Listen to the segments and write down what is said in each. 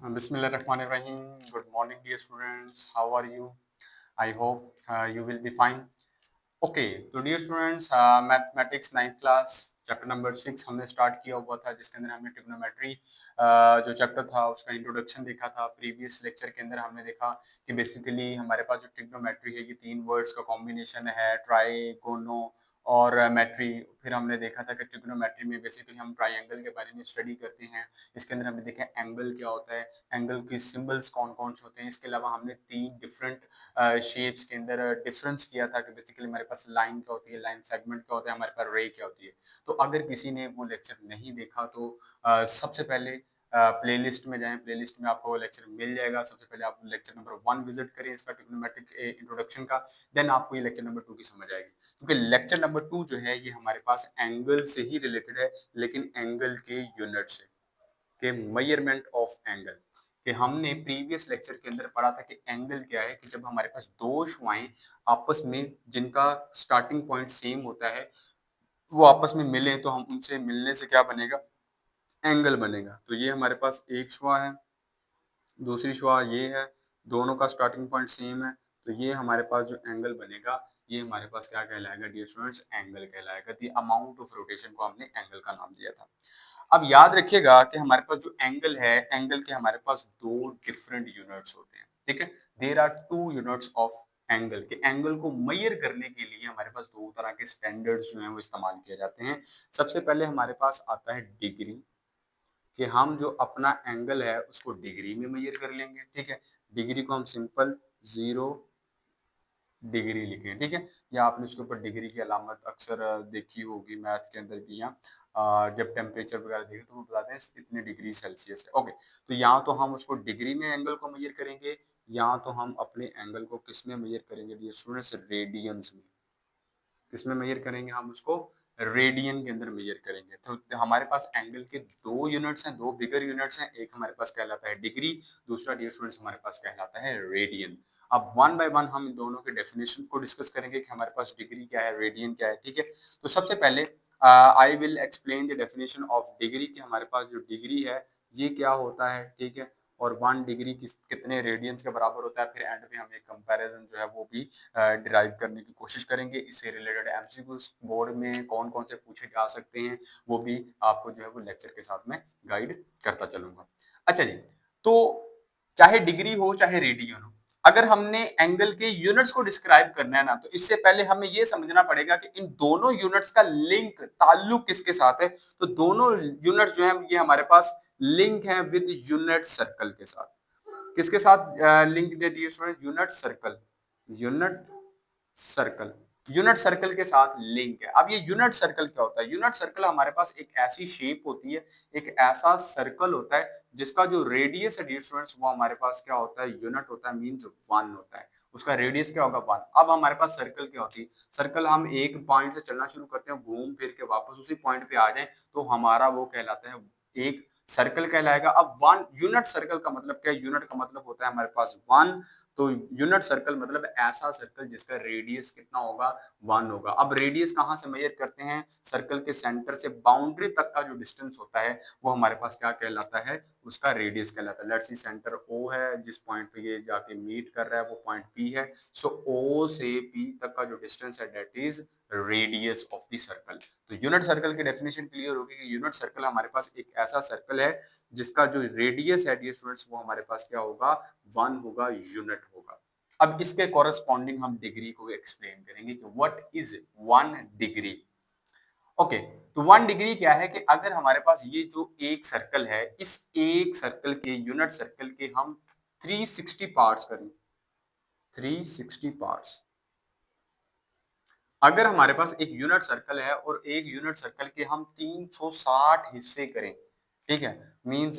Bismillahirrahmanirrahim. Good morning, dear students. How are you? I hope you will be fine. Okay, तो dear students mathematics ninth class chapter number 6 हमने start किया हुआ था, जिसके अंदर हमने ट्रिग्नोमेट्री जो चैप्टर था उसका इंट्रोडक्शन देखा था। प्रीवियस लेक्चर के अंदर हमने देखा कि बेसिकली हमारे पास जो ट्रिग्नोमेट्री है ये तीन वर्ड्स का कॉम्बिनेशन है, ट्राइगोनो और मेट्री। फिर हमने देखा था कि ट्रिग्नोमेट्री में बेसिकली हम ट्राइंगल के बारे में स्टडी करते हैं। इसके अंदर हमने देखा एंगल क्या होता है, एंगल के सिंबल्स कौन कौन से होते हैं। इसके अलावा हमने तीन डिफरेंट शेप्स के अंदर डिफरेंस किया था कि बेसिकली हमारे पास लाइन क्या होती है, लाइन सेगमेंट क्या होता है, हमारे पास रे क्या होती है। तो अगर किसी ने वो लेक्चर नहीं देखा तो सबसे पहले प्लेलिस्ट में जाएं, प्लेलिस्ट में आपको वो लेक्चर मिल जाएगा। सबसे पहले आप लेक्चर नंबर 1 विजिट करें इसका ट्रिग्नोमेट्रिक इंट्रोडक्शन का, देन आपको ये लेक्चर नंबर 2 की समझ आएगी। क्योंकि लेक्चर नंबर 2 जो है ये हमारे पास एंगल से ही रिलेटेड है, लेकिन एंगल के यूनिट से, के मेजरमेंट ऑफ एंगल। कि हमने प्रीवियस लेक्चर के अंदर पढ़ा था कि एंगल क्या है, कि जब हमारे पास दो शुआएं आपस में जिनका स्टार्टिंग पॉइंट सेम होता है वो आपस में मिले तो हम उनसे मिलने से क्या बनेगा, एंगल बनेगा। तो ये हमारे पास एक शुआ है, दूसरी शुआ ये है, दोनों का स्टार्टिंग पॉइंट सेम है, तो ये हमारे पास जो एंगल बनेगा ये हमारे पास क्या कहलाएगा डियर स्टूडेंट्स, एंगल कहलाएगा। द अमाउंट ऑफ रोटेशन को हमने एंगल का नाम दिया था। अब याद रखिएगा कि हमारे पास जो एंगल है, एंगल के हमारे पास दो डिफरेंट यूनिट्स होते हैं, ठीक है। There are two units of angle. के एंगल को मेजर करने के लिए हमारे पास दो तरह के स्टैंडर्ड्स जो हैं वो इस्तेमाल किए जाते हैं। सबसे पहले हमारे पास आता है डिग्री, कि हम जो अपना एंगल है उसको डिग्री में मेजर कर लेंगे, ठीक है। डिग्री को हम सिंपल 0 डिग्री लिखें, ठीक है। या आपने उसके ऊपर डिग्री की अलामत अक्सर देखी होगी मैथ के अंदर भी। यहाँ जब टेम्परेचर वगैरह देखें तो वो बताते हैं इतने डिग्री सेल्सियस है। ओके, तो यहाँ तो हम उसको डिग्री में एंगल को मेजर करेंगे, यहाँ तो हम अपने एंगल को किस में मेजर करेंगे डियर स्टूडेंट्स, रेडियंस में। किसमें मेजर करेंगे हम उसको, रेडियन के अंदर मेजर करेंगे। तो हमारे पास एंगल के दो यूनिट्स हैं, दो बिगर यूनिट्स हैं। एक हमारे पास कहलाता है डिग्री, दूसरा डियर स्टूडेंट्स हमारे पास कहलाता है रेडियन। अब वन बाय वन हम इन दोनों के डेफिनेशन को डिस्कस करेंगे कि हमारे पास डिग्री क्या है, रेडियन क्या है, ठीक है। तो सबसे पहले I will explain the definition of degree, कि हमारे पास जो डिग्री है ये क्या होता है, ठीक है। और 1 डिग्री कितने रेडियंस के बराबर होता है। फिर एंड में हम एक कंपैरिजन जो है वो भी डिराइव करने की कोशिश करेंगे। इससे रिलेटेड एमसीक्यूज बोर्ड में कौन कौन से पूछे जा सकते हैं वो भी आपको जो है वो लेक्चर के साथ में गाइड करता चलूंगा। अच्छा जी, तो चाहे डिग्री हो चाहे रेडियन हो, अगर हमने एंगल के यूनिट्स को डिस्क्राइब करना है ना, तो इससे पहले हमें यह समझना पड़ेगा कि इन दोनों यूनिट्स का लिंक, ताल्लुक किसके साथ है। तो दोनों यूनिट्स जो है ये हमारे पास लिंक है विद यूनिट सर्कल के साथ। किसके साथ लिंक है dear student, unit circle. Unit circle, unit circle के साथ लिंक है। अब ये यूनिट सर्कल क्या होता है, यूनिट सर्कल हमारे पास एक ऐसी शेप होती है, एक ऐसा सर्कल होता है जिसका जो रेडियस है डियर स्टूडेंट्स वो हमारे पास क्या होता है, यूनिट होता है, मींस 1 होता है। उसका रेडियस क्या होगा, 1। अब हमारे पास सर्कल क्या होती है, सर्कल हम एक पॉइंट से चलना शुरू करते हैं, घूम फिर के वापस उसी पॉइंट पे आ जाए तो हमारा वो कहलाता है एक सर्कल कहलाएगा। अब 1 यूनिट सर्कल का मतलब क्या है, यूनिट का मतलब होता है हमारे पास 1। तो यूनिट सर्कल मतलब ऐसा सर्कल जिसका रेडियस कितना होगा, 1 होगा। अब रेडियस कहाँ से मेजर करते हैं, सर्कल के सेंटर से बाउंड्री तक का जो डिस्टेंस होता है वो हमारे पास क्या कहलाता है, उसका रेडियस कहलाता है। लेट्स सी सेंटर ओ है, जिस पॉइंट पे ये जाके मीट कर रहा है वो पॉइंट पी है। सो ओ से पी तक का जो डिस्टेंस है that is radius of the circle. तो यूनिट सर्कल की डेफिनेशन क्लियर होगी कि यूनिट सर्कल हमारे पास एक ऐसा सर्कल है जिसका जो रेडियस है डियर स्टूडेंट्स वो हमारे पास क्या होगा, 1 होगा, यूनिट होगा। अब इसके कॉरेस्पॉन्डिंग हम डिग्री को एक्सप्लेन करेंगे कि व्हाट इज 1 डिग्री। ओके, तो 1 डिग्री क्या है, कि अगर हमारे पास ये जो एक सर्कल है, इस एक सर्कल के, यूनिट सर्कल के हम 360 पार्ट्स करें, 360 पार्ट्स। अगर हमारे पास एक यूनिट सर्कल है और एक यूनिट सर्कल के हम 360 हिस्से करें, ठीक है, मींस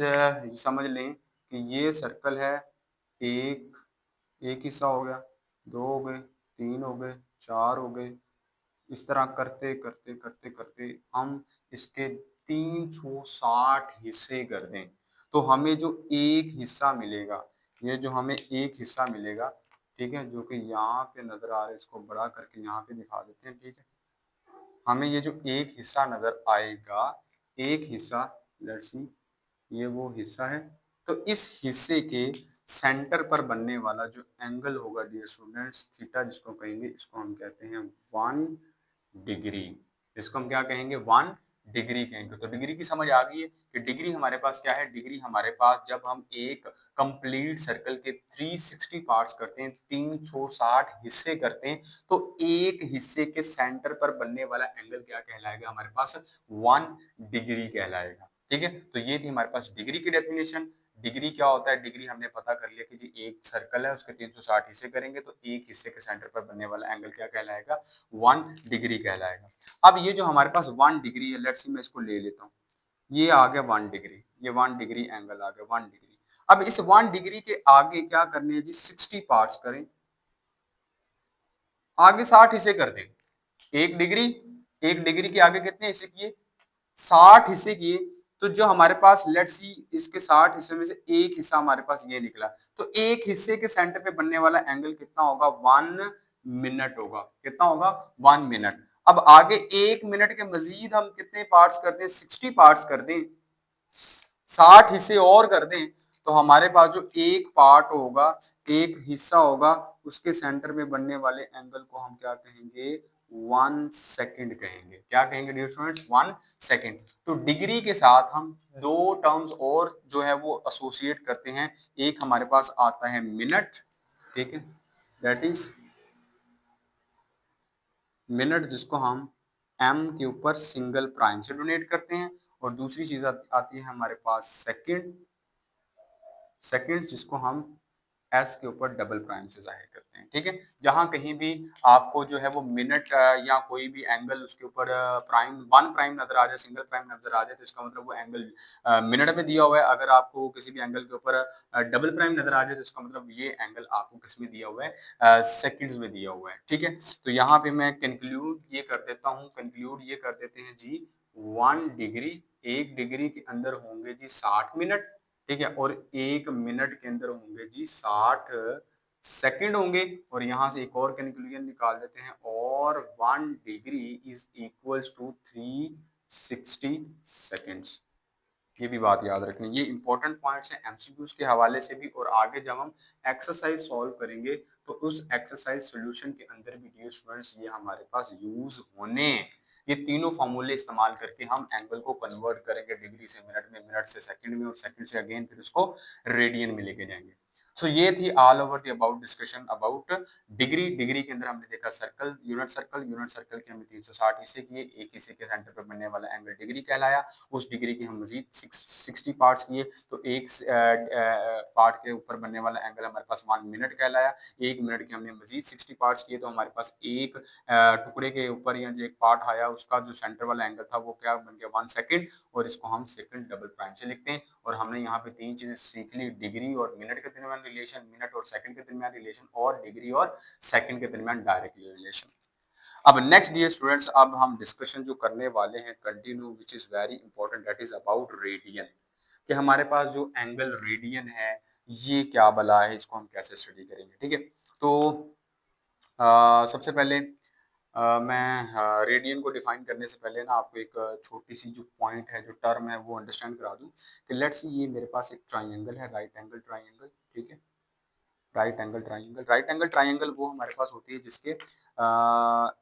समझ लें कि ये सर्कल है, एक एक हिस्सा हो गया, दो हो गए, तीन हो गए, चार हो गए। इस तरह करते करते करते करते हम इसके 360 हिस्से कर दें तो हमें जो एक हिस्सा मिलेगा, ये जो हमें एक हिस्सा मिलेगा, ठीक है, जो कि यहाँ पे नजर आ रहा है, इसको बड़ा करके यहाँ पे दिखा देते हैं, ठीक है। हमें ये जो एक हिस्सा नजर आएगा, एक हिस्सा, लेट्स सी, ये वो हिस्सा है, तो इस हिस्से के सेंटर पर बनने वाला जो एंगल होगा डियर स्टूडेंट्स थीटा जिसको कहेंगे, इसको हम कहते हैं 1 डिग्री। इसको हम क्या कहेंगे? 1 डिग्री कहेंगे। तो डिग्री की समझ आ गई है कि डिग्री हमारे पास क्या है? डिग्री हमारे पास जब हम एक कंप्लीट सर्कल के 360 पार्ट्स करते हैं, 360 हिस्से करते हैं, तो एक हिस्से के सेंटर पर बनने वाला एंगल क्या कहलाएगा? हमारे पास 1 डिग्री कहलाएगा। ठीक है, तो ये थी हमारे पास डिग्री की डेफिनेशन। डिग्री क्या होता है? डिग्री हमने पता कर लिया कि जी एक सर्कल है, उसके 360 हिस्से करेंगे तो एक हिस्से के सेंटर पर बनने वाला एंगल क्या कहलाएगा? 1 डिग्री कहलाएगा। अब ये जो हमारे पास 1 डिग्री है, लेट्स सी मैं इसको ले लेता हूँ, ये आ गया 1 डिग्री, ये 1 डिग्री एंगल आ गया 1 डिग्री। अब इस 1 डिग्री के आगे क्या करने हैं जी? 60 पार्ट्स करें, आगे 60 हिस्से कर दें। 1 डिग्री, 1 डिग्री के आगे कितने हिस्से किए? 60 हिस्से किए। तो जो हमारे पास लेट्स सी इसके 60 हिस्से में से एक हिस्सा हमारे पास ये निकला, तो एक हिस्से के सेंटर पे बनने वाला एंगल कितना होगा? 1 मिनट होगा। कितना होगा? 1 मिनट। अब आगे 1 मिनट के मजीद हम कितने पार्ट्स कर दें? 60 पार्ट्स कर दें, 60 हिस्से और कर दें, तो हमारे पास जो एक पार्ट होगा, एक हिस्सा होगा, उसके सेंटर में बनने वाले एंगल को हम क्या कहेंगे? 1 सेकेंड कहेंगे। क्या कहेंगे डियर स्टूडेंट्स? 1 सेकेंड। तो डिग्री के साथ हम दो टर्म्स और जो है वो एसोसिएट करते हैं। एक हमारे पास आता है मिनट, ठीक है, दैट इज मिनट, जिसको हम एम के ऊपर सिंगल प्राइम से डोनेट करते हैं, और दूसरी चीज आती है हमारे पास सेकंड, सेकंड्स, जिसको हम एस के ऊपर डबल प्राइम से जाहिर करते हैं। ठीक है, जहां कहीं भी आपको जो है वो मिनट या कोई भी एंगल उसके ऊपर प्राइम 1 प्राइम नजर आ जाए, सिंगल प्राइम नजर आ जाए, तो इसका मतलब वो एंगल मिनट में दिया हुआ है। अगर आपको किसी भी एंगल के ऊपर डबल प्राइम नजर आ जाए, तो इसका मतलब ये एंगल आपको किस में दिया हुआ है? सेकंड्स में दिया हुआ है। ठीक है, तो यहाँ पे मैं कंक्लूड ये कर देता हूँ, कंक्लूड ये कर देते हैं जी, 1 डिग्री, 1 डिग्री के अंदर होंगे जी 60 मिनट, ठीक है, और 1 मिनट के अंदर होंगे जी 60 सेकंड होंगे। और यहां से एक और कंक्लूजन निकाल देते हैं, और 1 degree is equals to 360 seconds. ये भी बात याद रखनी, ये इंपॉर्टेंट पॉइंट्स हैं एमसीक्यूज के हवाले से भी, और आगे जब हम एक्सरसाइज सॉल्व करेंगे तो उस एक्सरसाइज सॉल्यूशन के अंदर भी डियर स्टूडेंट्स ये हमारे पास यूज होने हैं। ये तीनों फॉर्मूले इस्तेमाल करके हम एंगल को कन्वर्ट करेंगे डिग्री से मिनट में, मिनट से सेकंड में, और सेकंड से अगेन फिर उसको रेडियन में लेके जाएंगे। सो ये थी all over the about discussion about degree. Degree के अंदर हमने देखा circle, unit circle, unit circle के हमने 360 हिस्से किए, एक हिस्से के सेंटर पर बनने वाला एंगल डिग्री कहलाया। उस डिग्री के हम मजीद 60 पार्ट्स किए, तो एक पार्ट के ऊपर बनने वाला एंगल हमारे पास 1 मिनट कहलाया। 1 मिनट के हमने मजीद 60 पार्ट्स किए, तो हमारे पास एक टुकड़े के ऊपर या जो एक पार्ट आया उसका जो सेंटर वाला एंगल था वो क्या बन गया? 1 सेकेंड, और इसको हम सेकंड डबल प्राइम से लिखते हैं। और हमने यहाँ पे तीन चीजें सीख ली, डिग्री और मिनट के दरमियान रिलेशन, मिनट और सेकंड के दरमियान रिलेशन, और डिग्री और सेकंड के दरमियान डायरेक्ट रिलेशन। अब नेक्स्ट डियर स्टूडेंट्स, अब हम डिस्कशन जो करने वाले हैं continue, which is very important, that is about radian, कि हमारे पास जो एंगल रेडियन है ये क्या बला है, इसको हम कैसे स्टडी करेंगे। ठीक है, तो सबसे पहले मैं रेडियन को डिफाइन करने से पहले ना आपको एक छोटी सी जो पॉइंट है, जो टर्म है, वो अंडरस्टैंड करा दूं कि लेट्स सी ये मेरे पास एक ट्राइंगल है, राइट एंगल ट्राइंगल। ठीक है, right angle triangle, right angle triangle वो हमारे पास होती है जिसके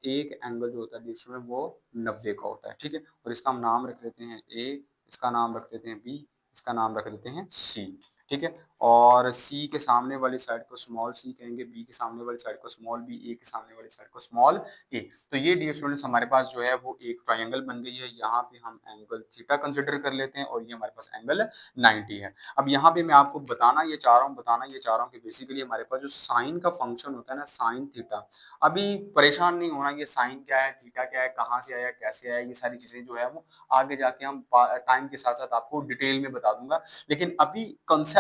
एक एंगल जो होता है बीच में वो 90 का होता है। ठीक है, और इसका हम नाम रख देते हैं ए, इसका नाम रख देते हैं बी, इसका नाम रख देते हैं सी। ठीक है, और सी के सामने वाली साइड को स्मॉल सी कहेंगे, बी के सामने वाली साइड को स्मॉल बी, ए के सामने वाली साइड को स्मॉल ए। तो ये डियर स्टूडेंट्स हमारे पास जो है वो एक ट्राइंगल बन गई है। यहाँ पे हम एंगल थीटा कंसिडर कर लेते हैं, और ये हमारे पास एंगल 90 है। अब यहाँ पे मैं आपको बताना ये चाह रहा हूँ कि बेसिकली हमारे पास जो साइन का फंक्शन होता है ना, साइन थीटा, अभी परेशान नहीं होना ये साइन क्या है, थीटा क्या है, कहाँ से आया, कैसे आया, ये सारी चीजें जो है वो आगे जाके हम टाइम के साथ साथ आपको डिटेल में बता दूंगा। लेकिन अभी कॉन्सेप्ट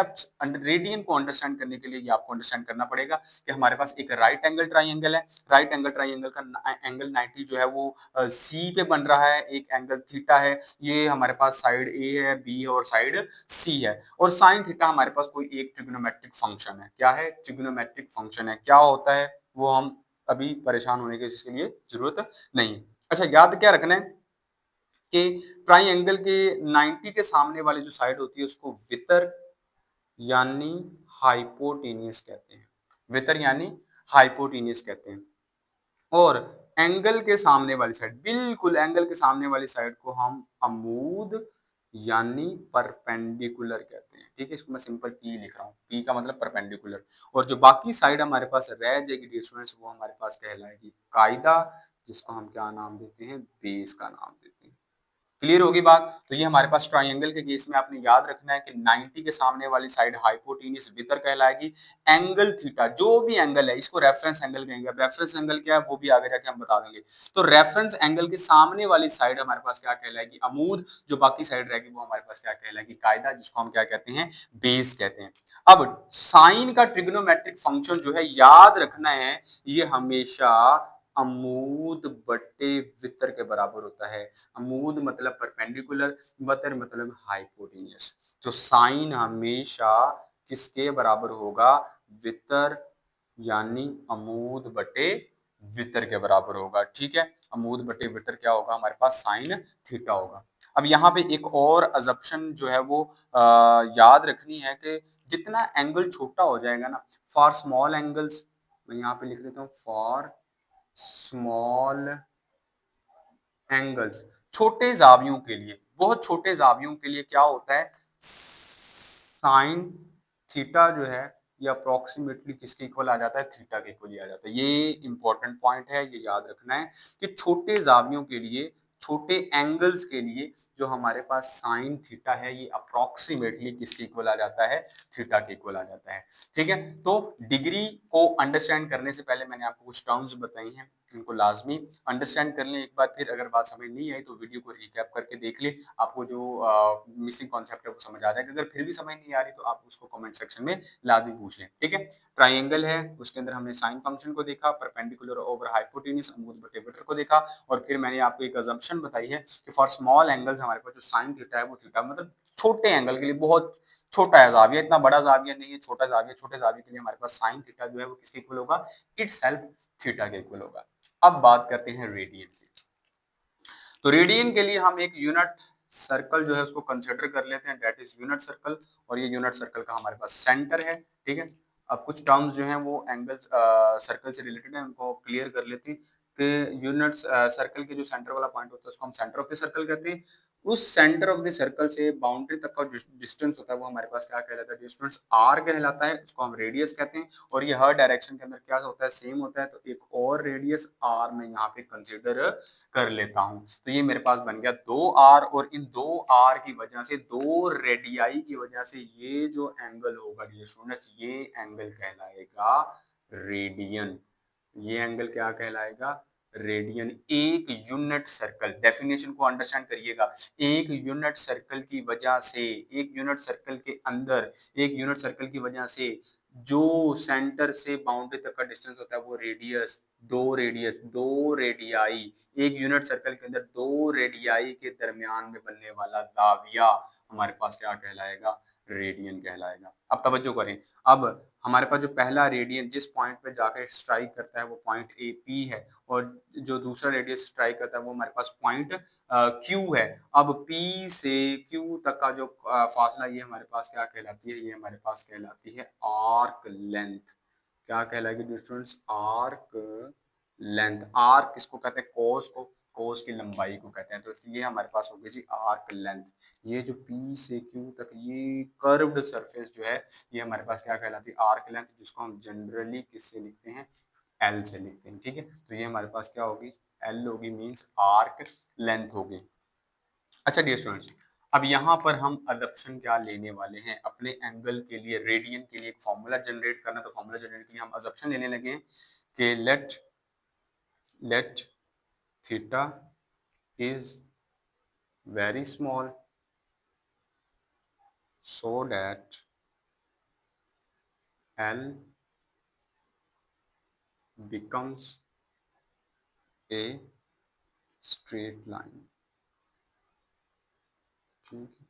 रेडियन को अंडरस्टैंड करने के लिए ये आपको अंडरस्टैंड करना पड़ेगा कि हमारे पास एक राइट एंगल ट्राइंगल है, राइट एंगल ट्राइंगल का एंगल 90 जो है वो सी पे बन रहा है, एक एंगल थीटा है, ये हमारे पास साइड ए है, बी है, और साइड सी है। और साइन थीटा हमारे पास कोई एक ट्रिग्नोमेट्रिक फंक्शन है। क्या है? ट्रिग्नोमेट्रिक फंक्शन है। क्या होता है वो हम अभी परेशान होने की इसके लिए जरूरत नहीं है। अच्छा, याद क्या रखना है कि ट्राइंगल के 90 के सामने वाली जो साइड होती है उसको वितर यानी हाइपोटेनियस कहते हैं, वितर यानी हाइपोटेनियस कहते हैं। और एंगल के सामने वाली साइड, बिल्कुल एंगल के सामने वाली साइड को हम अमूद यानी परपेंडिकुलर कहते हैं। ठीक है, इसको मैं सिंपल पी लिख रहा हूँ, पी का मतलब परपेंडिकुलर। और जो बाकी साइड हमारे पास रह जाएगी डियर स्टूडेंट्स, वो हमारे पास कहलाएगी कायदा, जिसको हम क्या नाम देते हैं, बेस का नाम देते हैं। क्लियर होगी बात। तो ये हमारे पास ट्राइंगल के केस में आपने याद रखना है कि 90 के सामने वाली साइड हाइपोटेनियस वितर कहलाएगी। एंगल थीटा, जो भी एंगल है, इसको रेफरेंस एंगल कहेंगे। अब रेफरेंस एंगल क्या है वो भी आगे जाके हम बता देंगे। तो रेफरेंस एंगल के सामने वाली साइड हमारे पास क्या कहलाएगी, अमूद। जो बाकी साइड रहेगी वो हमारे पास क्या कहलाएगी, कायदा, जिसको हम क्या कहते हैं, बेस कहते हैं। अब साइन का ट्रिग्नोमेट्रिक फंक्शन जो है याद रखना है, ये हमेशा अमूद बटे वितर के बराबर होता है। अमूद मतलब परपेंडिकुलर, वतर मतलब हाइपोटेनियस। तो साइन हमेशा किसके बराबर होगा, वितर यानी अमूद बटे वितर के बराबर होगा। ठीक है, अमूद बटे वितर क्या होगा हमारे पास, साइन थीटा होगा। अब यहाँ पे एक और अजम्पशन जो है वो याद रखनी है कि जितना एंगल छोटा हो जाएगा ना, फॉर स्मॉल एंगल्स, मैं यहाँ पे लिख देता हूँ फॉर स्मॉल एंगल्स, छोटे जावियों के लिए, बहुत छोटे जावियों के लिए क्या होता है, साइन थीटा जो है ये अप्रोक्सीमेटली किसके इक्वल आ जाता है, थीटा के इक्वल आ जाता है। ये इंपॉर्टेंट पॉइंट है, ये याद रखना है कि छोटे जावियों के लिए, छोटे एंगल्स के लिए जो हमारे पास साइन थीटा है ये अप्रोक्सीमेटली किसके इक्वल आ जाता है, थीटा के इक्वल आ जाता है। ठीक है, तो डिग्री को अंडरस्टैंड करने से पहले मैंने आपको कुछ टर्म्स बताई हैं, इनको लाजमी अंडरस्टैंड कर लें एक बार। फिर अगर बात समझ नहीं आई तो वीडियो को रिकैप करके देख लें, आपको जो मिसिंग कॉन्सेप्ट है वो समझ आ जाएगा। अगर फिर भी समझ नहीं आ रही तो आप उसको कमेंट सेक्शन में लाजमी पूछ लें। ठीक है, ट्राइंगल है, उसके अंदर हमने साइन फंक्शन को देखा, परपेंडिकुलर ओवर हाइपोटेन्यूज अमूद बटे विटर को देखा, और फिर मैंने आपको एक अजम्पशन बताई है कि फॉर स्मॉल एंगल्स हमारे पास जो साइन थीटा है वो थीटा मतलब छोटे एंगल के लिए बहुत छोटा है जाविया, इतना बड़ा जाविया नहीं है, छोटा जाविया, छोटे जाविये के लिए हमारे पास साइन थीटा जो है वो किसके इक्वल होगा, इटसेल्फ थीटा के इक्वल होगा। अब बात करते हैं रेडियन की। तो रेडियन के लिए हम एक यूनिट सर्कल जो है उसको कंसिडर कर लेते हैं, दैट इज यूनिट सर्कल। और ये यूनिट सर्कल का हमारे पास सेंटर है। ठीक है, अब कुछ टर्म्स जो हैं वो एंगल्स सर्कल से रिलेटेड है, उनको क्लियर कर लेते हैं कि यूनिट सर्कल के जो सेंटर वाला पॉइंट होता है उसको हम सेंटर ऑफ द सर्कल कहते हैं। उस सेंटर ऑफ द सर्कल से बाउंड्री तक का जो डिस्टेंस होता है वो हमारे पास क्या कहलाता है, डिस्टेंस आर कहलाता है, उसको हम रेडियस कहते हैं। और ये हर डायरेक्शन के अंदर क्या होता है, सेम होता है। तो एक और रेडियस आर मैं यहाँ पे कंसिडर कर लेता हूं। तो ये मेरे पास बन गया 2r, और इन 2r की वजह से, दो रेडियाई की वजह से ये जो एंगल होगा डियर स्टूडेंट्स, ये एंगल कहलाएगा रेडियन। ये एंगल क्या कहलाएगा, रेडियन। एक यूनिट सर्कल, डेफिनेशन को अंडरस्टैंड करिएगा, एक यूनिट सर्कल की वजह से, एक यूनिट सर्कल के अंदर, एक यूनिट सर्कल की वजह से जो सेंटर से बाउंड्री तक का डिस्टेंस होता है वो रेडियस, दो रेडियाई, एक यूनिट सर्कल के अंदर दो रेडियाई के दरमियान में बनने वाला दाविया हमारे पास क्या कहलाएगा, रेडियन कहलाएगा। अब तवज्जो करें, अब हमारे पास जो पहला रेडियन जिस पॉइंट पे जाकर स्ट्राइक करता है वो पॉइंट ए पी है, और जो दूसरा रेडियस स्ट्राइक करता है वो हमारे पास पॉइंट क्यू है। अब पी से क्यू तक का जो फासला, ये हमारे पास क्या कहलाती है, ये हमारे पास कहलाती है आर्क लेंथ। क्या कहलाएगी स्टूडेंट्स, आर्क लेंथ। आर्क किसको कहते हैं, कोस को, कोस की लंबाई को कहते हैं। तो ये हमारे पास होगी जी आर्क लेंथ। ये जो P से Q तक ये कर्व्ड सरफेस जो है ये हमारे पास क्या कहलाती है, आर्क लेंथ, जिसको हम जनरली किससे लिखते हैं, L से लिखते हैं। ठीक है, तो ये हमारे पास क्या होगी, L होगी, मींस आर्क लेंथ होगी। अच्छा डियर स्टूडेंट्स, अब यहाँ पर हम अडप्शन क्या लेने वाले हैं अपने एंगल के लिए, रेडियन के लिए एक फॉर्मूला जनरेट करना। तो फॉर्मूला जनरेट के लिए हम अडप्शन लेने लगे हैं कि let theta is very small so that L becomes a straight line। ठीक है,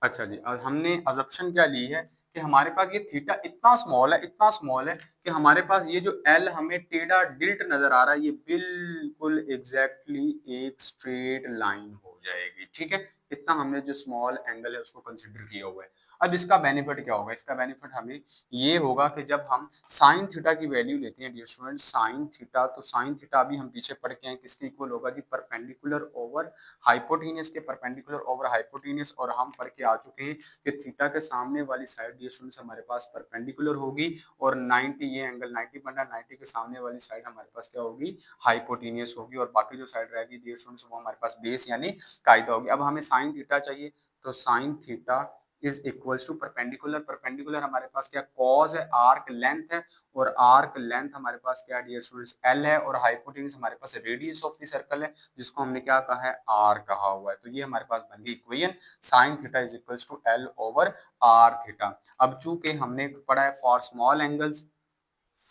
अच्छा जी, अब हमने अजप्शन क्या ली है कि हमारे पास ये थीटा इतना स्मॉल है, इतना स्मॉल है कि हमारे पास ये जो एल हमें टेढ़ा डिल्ट नजर आ रहा है ये बिल्कुल एग्जैक्टली एक स्ट्रेट लाइन हो जाएगी। ठीक है, इतना इतना हमने जो स्मॉल एंगल है उसको कंसिडर किया हुआ है। अब इसका बेनिफिट क्या होगा? इसका बेनिफिट हमें ये होगा कि जब हम साइन थीटा की वैल्यू लेते हैं डियर स्टूडेंट, साइन थीटा, तो साइन थीटा अभी हम पीछे पढ़ के हैं किसके इक्वल होगा जी? परपेंडिकुलर ओवर हाइपोटेन्यूस के, परपेंडिकुलर ओवर हाइपोटेन्यूस। और हम पढ़ के आ चुके हैं कि थीटा के सामने वाली साइड डियर स्टूडेंट्स हमारे पास परपेंडिकुलर होगी और 90, ये एंगल 90 बनना, 90 के सामने वाली साइड हमारे पास क्या होगी? हाइपोटेन्यूस होगी। और बाकी जो साइड रहेगी डियर स्टूडेंट्स वो हमारे पास बेस यानी कायदा होगी। अब हमें साइन थीटा चाहिए, तो sine theta is equals to perpendicular, perpendicular हमारे पास क्या? कॉस है, आर्क लेंथ है, और आर्क लेंथ हमारे पास क्या डियर स्टूडेंट्स? एल है, और हाइपोटेन्यूस हमारे पास रेडियस ऑफ द सर्कल है जिसको हमने क्या कहा है? आर कहा हुआ है। तो ये हमारे पास बन गई equation, sine theta is equals to L over R theta. अब चूंकि हमने पढ़ा है for small angles,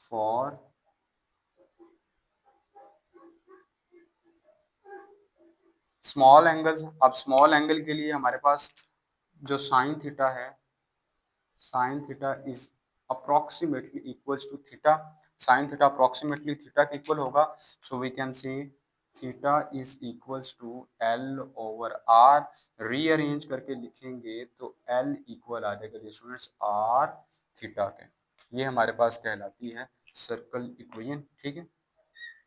for small angles, अब स्मॉल एंगल के लिए हमारे पास जो साइन थीटा है, sine theta is approximately equals to theta, sine theta approximately theta के इक्वल होगा। So we can say theta is equals to L over R. Rearrange करके लिखेंगे तो एल इक्वल आ जाएगा स्टूडेंट्स आर थीटा के। ये हमारे पास कहलाती है सर्कल इक्वेशन, ठीक है,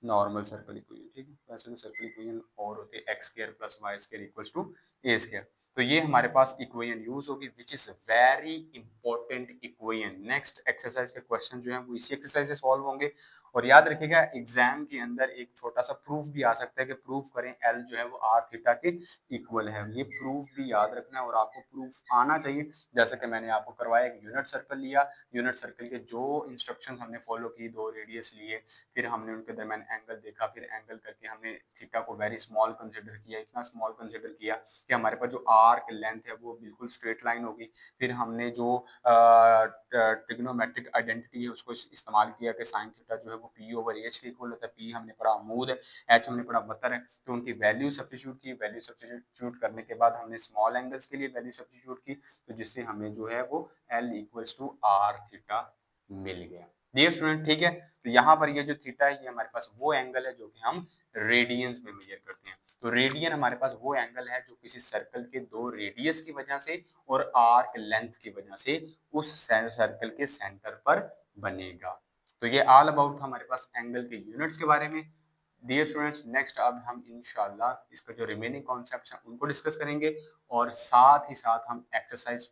नॉर्मल सर्कल इक्वेशन, ठीक है। वैसे तो सर्कल इक्वेशन और होती है X square plus Y square equals to A square. तो ये हमारे पास इक्वेशन यूज होगी which is very important equation. Next exercise के क्वेश्चन जो है वो इसी एक्सरसाइज से सॉल्व होंगे। और याद रखिएगा एग्जाम के अंदर एक छोटा सा प्रूफ भी आ सकता है कि प्रूफ करें एल जो है वो आर थीटा के इक्वल है। ये प्रूफ भी याद रखना है और आपको प्रूफ आना चाहिए। जैसे कि मैंने आपको करवाया, एक यूनिट सर्कल लिया, यूनिट सर्कल के जो इंस्ट्रक्शंस हमने फॉलो की, दो रेडियस लिए, फिर हमने उनके दरमियान एंगल देखा, फिर एंगल करके हमने थीटा को वेरी स्मॉल कंसिडर किया, इतना स्मॉल कंसिडर किया कि हमारे पास जो आर्क लेंथ है वो बिल्कुल स्ट्रेट लाइन होगी। फिर हमने जो ट्रिग्नोमेट्रिक आइडेंटिटी है उसको इस्तेमाल किया कि साइन थीटा जो है वो पी ओवर एच के इक्वल होता है। पी हमने पढ़ा अमूद है, एच हमने पढ़ा बतर है, तो उनकी वैल्यू सब्स्टिट्यूट की, वैल्यू सब्स्टिट्यूट करने के बाद हमने स्मॉल एंगल्स के लिए वैल्यू सब्स्टिट्यूट की, तो जिससे हमें जो है वो L equals to R theta मिल गया। डियर स्टूडेंट, ठीक है। तो यहाँ पर ये जो थीटा है ये हमारे पास वो एंगल है जो कि हम रेडियंस में मेजर करते हैं। तो रेडियन हमारे पास वो एंगल है जो किसी सर्कल के दो रेडियस की वजह से और आर्क लेंथ की वजह से उस सर्कल के सेंटर पर बनेगा। तो ये ऑल अबाउट था हमारे पास एंगल के यूनिट्स के बारे में। डियर स्टूडेंट्स, नेक्स्ट अब हम इंशाल्लाह इसका जो रिमेनिंग कॉन्सेप्ट्स हैं उनको डिस्कस करेंगे और साथ ही साथ हम एक्सरसाइज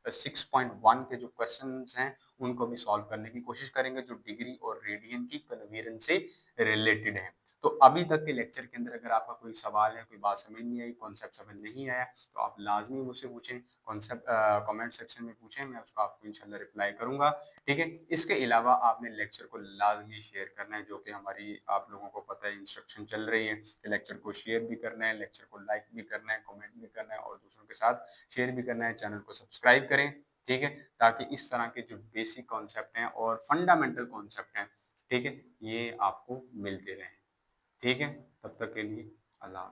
6.1 के जो क्वेश्चंस हैं उनको भी सॉल्व करने की कोशिश करेंगे जो डिग्री और रेडियन की कन्वीरेंस से रिलेटेड है। तो अभी तक के लेक्चर के अंदर अगर आपका कोई सवाल है, कोई बात समझ नहीं आई, कॉन्सेप्ट समझ नहीं आया, तो आप लाजमी मुझसे पूछें, कॉन्सेप्ट कमेंट सेक्शन में पूछें, मैं उसको आपको इंशाल्लाह रिप्लाई करूंगा, ठीक है। इसके अलावा आपने लेक्चर को लाजमी शेयर करना है, जो कि हमारी आप लोगों को पता है इंस्ट्रक्शन चल रही है कि लेक्चर को शेयर भी करना है, लेक्चर को लाइक भी करना है, कमेंट भी करना है और दूसरों के साथ शेयर भी करना है। चैनल को सब्सक्राइब करें, ठीक है, ताकि इस तरह के जो बेसिक कॉन्सेप्ट हैं और फंडामेंटल कॉन्सेप्ट हैं, ठीक है, ये आपको मिलते रहें, ठीक है। तब तक के लिए अल्लाह।